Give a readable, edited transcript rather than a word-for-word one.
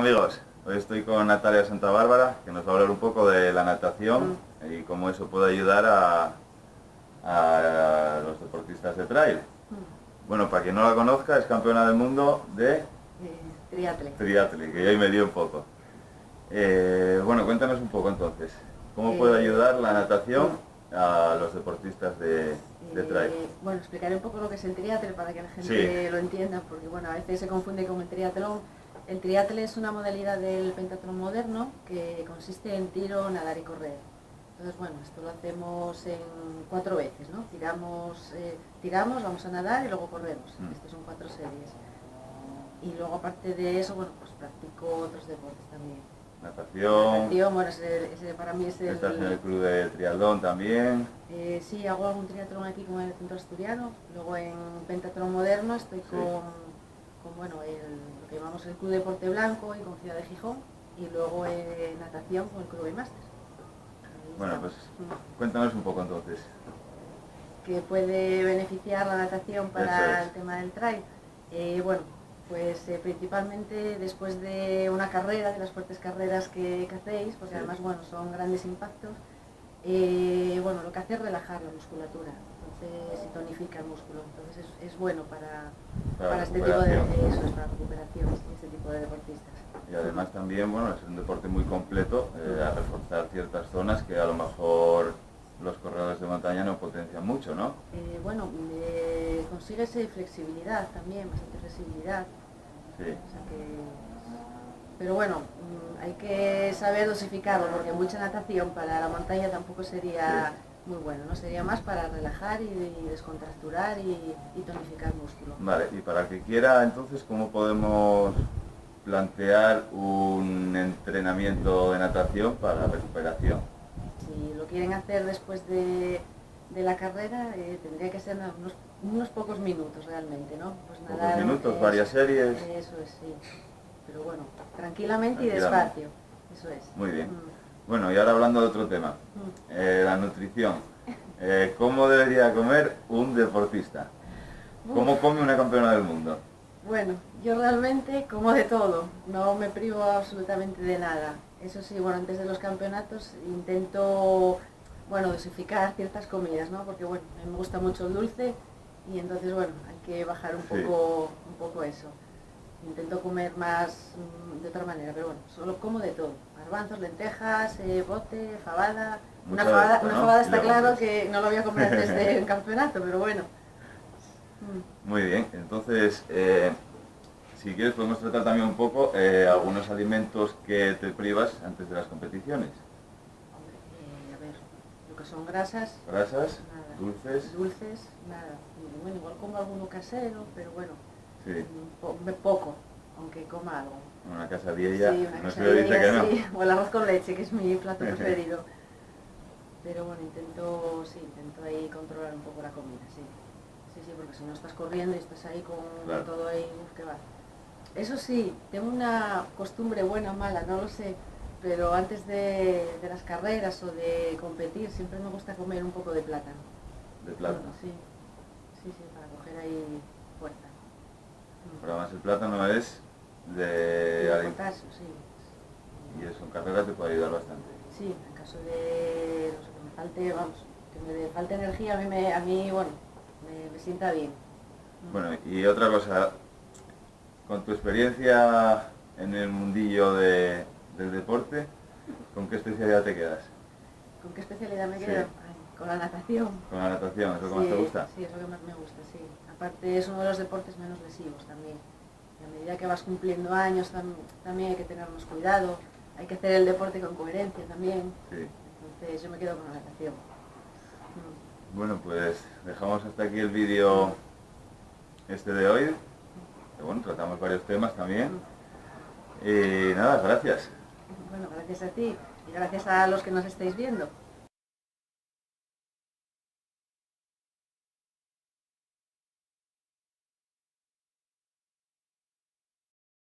amigos, hoy estoy con Natalia Santa Bárbara, que nos va a hablar un poco de la natación y cómo eso puede ayudar a los deportistas de trail. Bueno, para quien no la conozca, es campeona del mundo de triatle, que ya ahí me dio un poco. Bueno, cuéntanos un poco entonces, ¿cómo puede ayudar la natación a los deportistas de trail? Bueno, explicaré un poco lo que es el triatle para que la gente lo entienda, porque bueno, a veces se confunde con el triatlón. El triatle es una modalidad del pentatlón moderno que consiste en tiro, nadar y correr. Entonces, bueno, esto lo hacemos en 4 veces, ¿no? Tiramos, vamos a nadar y luego corremos. Estas son 4 series. Y luego, aparte de eso, bueno, pues practico otros deportes también. Natación, bueno, ese para mí es el... ¿Estás en el club de triatlón también? Sí, hago algún triatlón aquí como en el centro asturiano. Luego en pentatlón moderno estoy con bueno, lo que llamamos el Club Deporte Blanco y con Ciudad de Gijón. Y luego en natación con el Club Master. Bueno, pues cuéntanos un poco entonces. ¿Qué puede beneficiar la natación para el tema del trail? Bueno, pues principalmente después de una carrera, de las fuertes carreras que hacéis, porque además bueno, son grandes impactos, bueno, lo que hace es relajar la musculatura, entonces y tonifica el músculo, entonces es bueno para este tipo de para recuperación, este tipo de deportistas. Y además también, bueno, es un deporte muy completo, a reforzar ciertas zonas que a lo mejor los corredores de montaña no potencian mucho, ¿no? Bueno, consigues flexibilidad también, bastante flexibilidad. Sí. O sea pero bueno, hay que saber dosificarlo, porque mucha natación para la montaña tampoco sería muy bueno, ¿no? Sería más para relajar y descontracturar y tonificar el músculo. Vale, y para el que quiera, entonces, ¿cómo podemos plantear un entrenamiento de natación para recuperación? Si lo quieren hacer después de la carrera, tendría que ser unos pocos minutos realmente, ¿no? Pues nada, pocos minutos, varias series. Eso es, sí. Pero bueno, tranquilamente y despacio, eso es. Muy bien. Bueno, y ahora hablando de otro tema, la nutrición. ¿Cómo debería comer un deportista? ¿Cómo come una campeona del mundo? Bueno, yo realmente como de todo, no me privo absolutamente de nada. Eso sí, bueno, antes de los campeonatos intento, bueno, dosificar ciertas comidas, ¿no? Porque bueno, a mí me gusta mucho el dulce y entonces, bueno, hay que bajar un poco eso. Intento comer más de otra manera, pero bueno, solo como de todo. Garbanzos, lentejas, bote, fabada. Una fabada está claro que no lo voy a comer antes del campeonato, pero bueno. Muy bien, entonces, si quieres podemos tratar también un poco algunos alimentos que te privas antes de las competiciones. A ver, lo que son grasas. Grasas, nada. Dulces, nada. Bueno, igual como alguno casero, pero bueno, poco, aunque coma algo. Una quesadilla, sí, una no quesadilla, dice que no. Sí, o el arroz con leche, que es mi plato preferido. Pero bueno, intento ahí controlar un poco la comida, sí. Sí, porque si no estás corriendo y estás ahí con todo ahí, que va. Eso sí, tengo una costumbre buena o mala, no lo sé, pero antes de las carreras o de competir siempre me gusta comer un poco de plátano. ¿De plátano? Sí, para coger ahí fuerza. Pero además el plátano es de potasio, sí. Y eso en carreras te puede ayudar bastante. Sí, en caso de, no sé, que me falte, vamos, que me falte energía, a mí bueno, me sienta bien. Bueno, y otra cosa, con tu experiencia en el mundillo del deporte, ¿con qué especialidad te quedas? ¿Con qué especialidad me quedo? Ay, con la natación. ¿Con la natación? ¿Es lo que más te gusta? Sí, es lo que más me gusta, sí. Aparte es uno de los deportes menos lesivos también. Y a medida que vas cumpliendo años también hay que tener más cuidado, hay que hacer el deporte con coherencia también. Sí. Entonces yo me quedo con la natación. Bueno, pues dejamos hasta aquí el vídeo de hoy. Que bueno, tratamos varios temas también. Y nada, gracias. Bueno, gracias a ti y gracias a los que nos estáis viendo.